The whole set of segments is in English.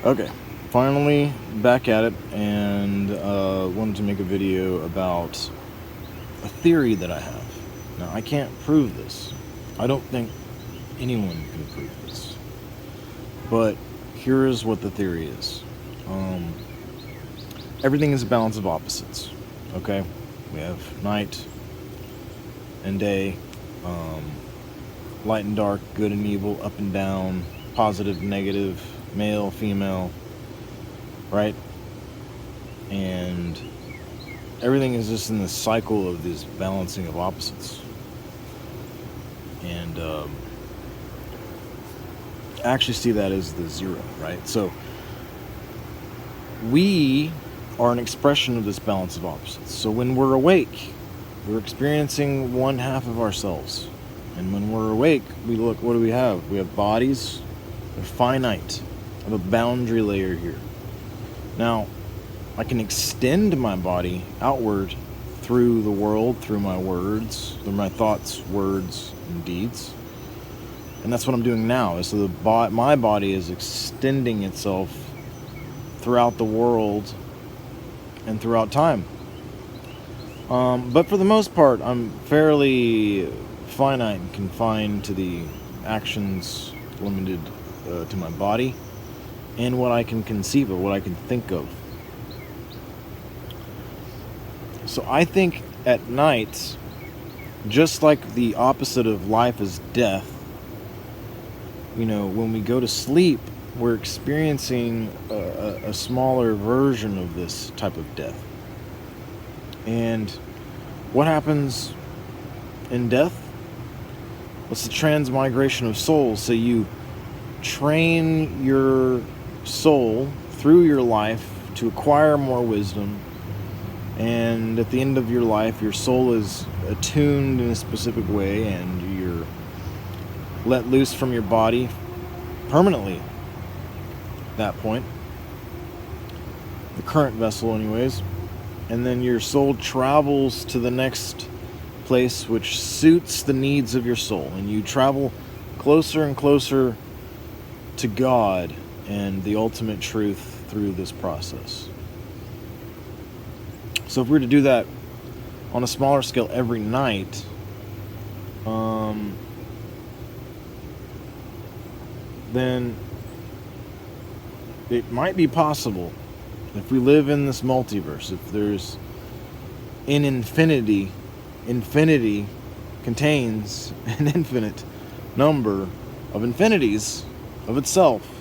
Okay, finally back at it, and wanted to make a video about a theory that I have. Now, I can't prove this. I don't think anyone can prove this. But here is what the theory is. Everything is a balance of opposites. Okay? We have night and day, light and dark, good and evil, up and down, positive, negative, male, female, right? And everything is just in this cycle of this balancing of opposites. And I actually see that as the zero, right? So we are an expression of this balance of opposites. So when we're awake, we're experiencing one half of ourselves. And when we're awake, we look, what do we have? We have bodies, they're finite, I have a boundary layer here. Now, I can extend my body outward through the world, through my words, through my thoughts, words, and deeds. And that's what I'm doing now. So my body is extending itself throughout the world and throughout time. But for the most part, I'm fairly finite and confined to the actions limited to my body and what I can conceive of, what I can think of. So I think at night, just like the opposite of life is death, when we go to sleep, we're experiencing a smaller version of this type of death. And what happens in death? What's the transmigration of souls? So you train your soul through your life to acquire more wisdom, and at the end of your life, your soul is attuned in a specific way, and you're let loose from your body permanently at that point, the current vessel anyways, and then your soul travels to the next place which suits the needs of your soul, and you travel closer and closer to God and the ultimate truth through this process. So if we were to do that on a smaller scale every night, then it might be possible, if we live in this multiverse, if there's in infinity contains an infinite number of infinities of itself,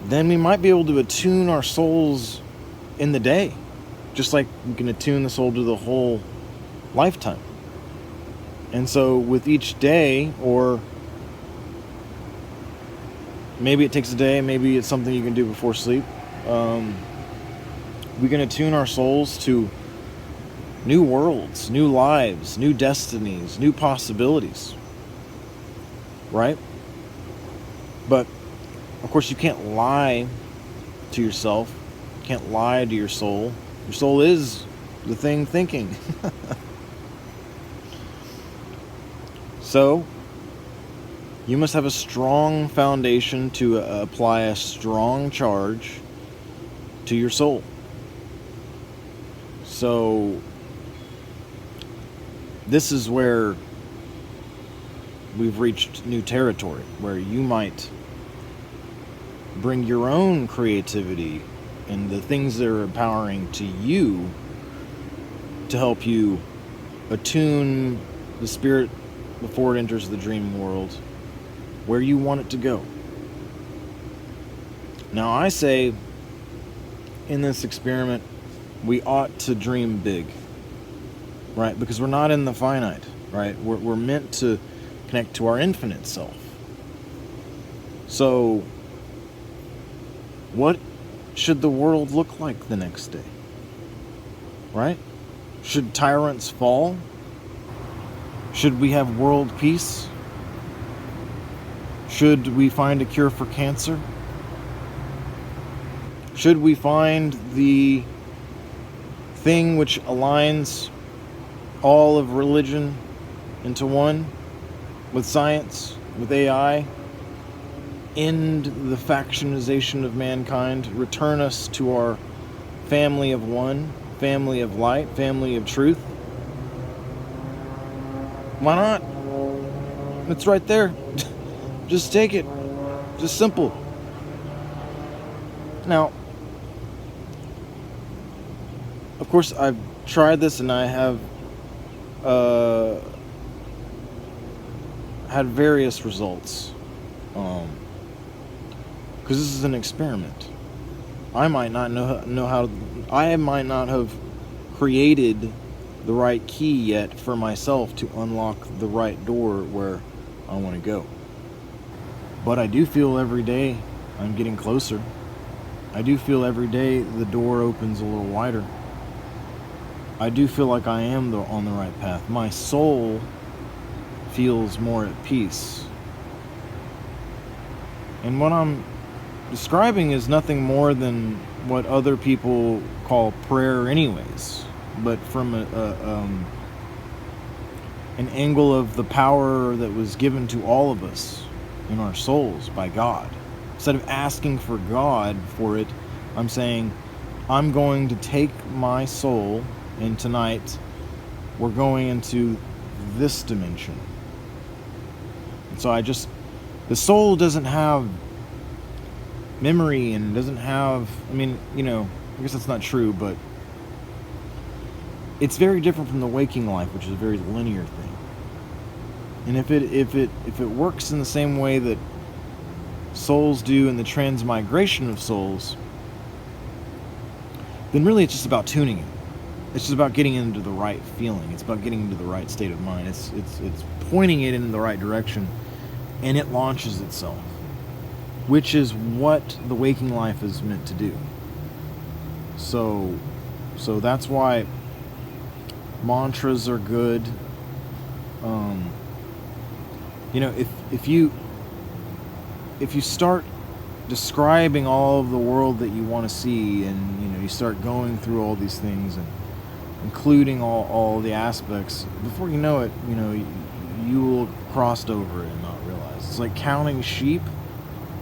then we might be able to attune our souls in the day, just like we can attune the soul to the whole lifetime. And so with each day, or maybe it takes a day, maybe it's something you can do before sleep, we can attune our souls to new worlds, new lives, new destinies, new possibilities, right? But of course, you can't lie to yourself. You can't lie to your soul. Your soul is the thing thinking. So, you must have a strong foundation to apply a strong charge to your soul. So, this is where we've reached new territory, where you might bring your own creativity and the things that are empowering to you to help you attune the spirit before it enters the dreaming world where you want it to go. Now, I say in this experiment, we ought to dream big, right? Because we're not in the finite, right? We're meant to connect to our infinite self. So, what should the world look like the next day? Right? Should tyrants fall? Should we have world peace? Should we find a cure for cancer? Should we find the thing which aligns all of religion into one with science, with AI, end the factionization of mankind, return us to our family of one, family of light, family of truth. Why not? It's right there. Just take it. Just simple. Now, of course, I've tried this and I have had various results. Because this is an experiment. I might not know how. I might not have created the right key yet for myself to unlock the right door where I want to go. But I do feel every day I'm getting closer. I do feel every day the door opens a little wider. I do feel like I am on the right path. My soul feels more at peace. And what I'm describing is nothing more than what other people call prayer anyways, but from an angle of the power that was given to all of us in our souls by God. Instead of asking for God for it, I'm saying, I'm going to take my soul, and tonight we're going into this dimension. And so the soul doesn't have memory and doesn't have, I guess that's not true, but it's very different from the waking life, which is a very linear thing. And if it works in the same way that souls do in the transmigration of souls, then really it's just about tuning it. It's just about getting into the right feeling. It's about getting into the right state of mind. It's pointing it in the right direction, and it launches itself, which is what the waking life is meant to do. So that's why mantras are good. If you start describing all of the world that you want to see, and you start going through all these things and including all the aspects, before you know it, you will have crossed over it and not realize. It's like counting sheep,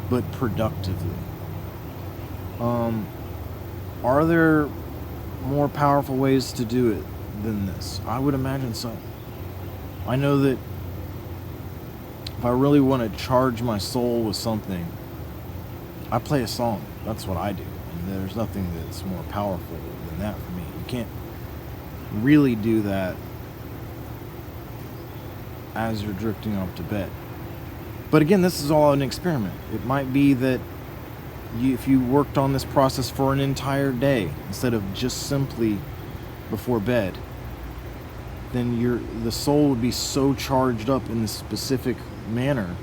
but productively. Are there more powerful ways to do it than this? I would imagine so. I know that if I really want to charge my soul with something, I play a song. That's what I do. And there's nothing that's more powerful than that for me. You can't really do that as you're drifting off to bed. But again, this is all an experiment. It might be that if you worked on this process for an entire day instead of just simply before bed, then the soul would be so charged up in this specific manner,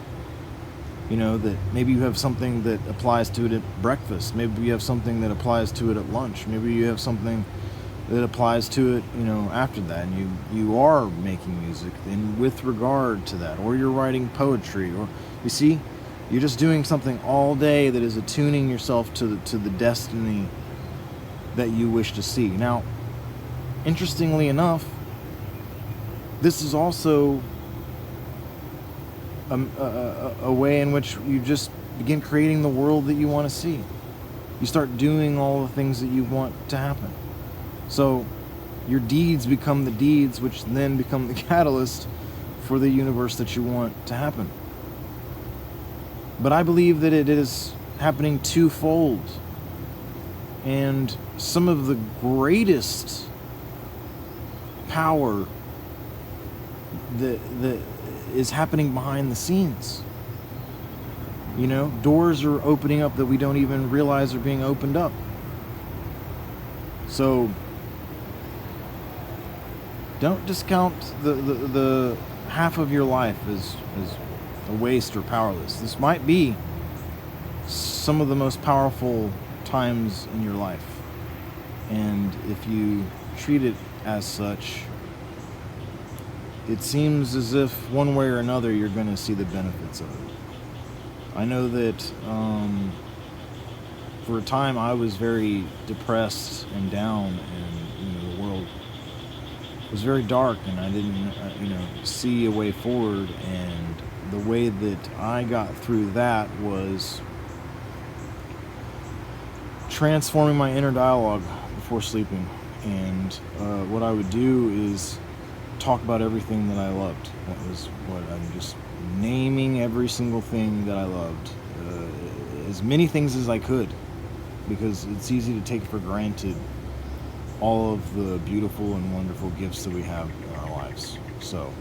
that maybe you have something that applies to it at breakfast, maybe you have something that applies to it at lunch, maybe you have something that applies to it, after that, and you are making music and with regard to that, or you're writing poetry, or you see, you're just doing something all day that is attuning yourself to the destiny that you wish to see. Now, interestingly enough, this is also a way in which you just begin creating the world that you want to see. You start doing all the things that you want to happen. So your deeds become the deeds, which then become the catalyst for the universe that you want to happen. But I believe that it is happening twofold. And some of the greatest power that is happening behind the scenes. Doors are opening up that we don't even realize are being opened up. So don't discount the half of your life as a waste or powerless. This might be some of the most powerful times in your life. And if you treat it as such, it seems as if one way or another you're going to see the benefits of it. I know that for a time I was very depressed and down, and the world was very dark, and I didn't see a way forward. And the way that I got through that was transforming my inner dialogue before sleeping. And what I would do is talk about everything that I loved. That was what I'm just naming every single thing that I loved, as many things as I could, because it's easy to take for granted all of the beautiful and wonderful gifts that we have in our lives. So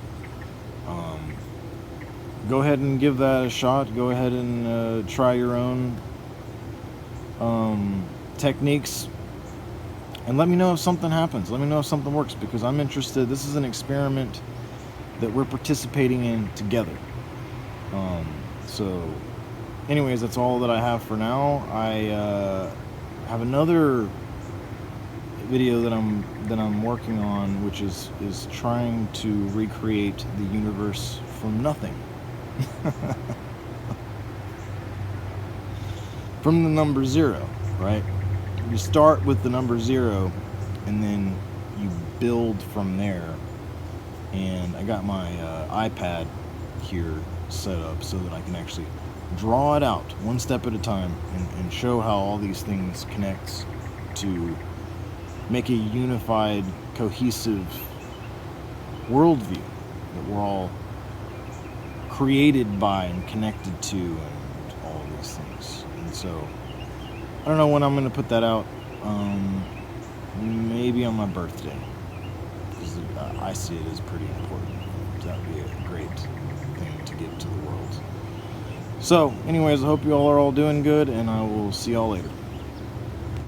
go ahead and give that a shot. Go ahead and try your own techniques, and let me know if something happens. Let me know if something works, because I'm interested. This is an experiment that we're participating in together. So anyways, that's all that I have for now. I have another video that I'm working on, which is trying to recreate the universe from nothing. From the number 0, right? You start with the number 0, and then you build from there. And I got my iPad here set up so that I can actually draw it out one step at a time and show how all these things connect to make a unified, cohesive worldview that we're all created by and connected to, and all of these things. And so I don't know when I'm going to put that out. Maybe on my birthday, because I see it as pretty important. That would be a great thing to give to the world. So anyways, I hope you all are all doing good, and I will see y'all later.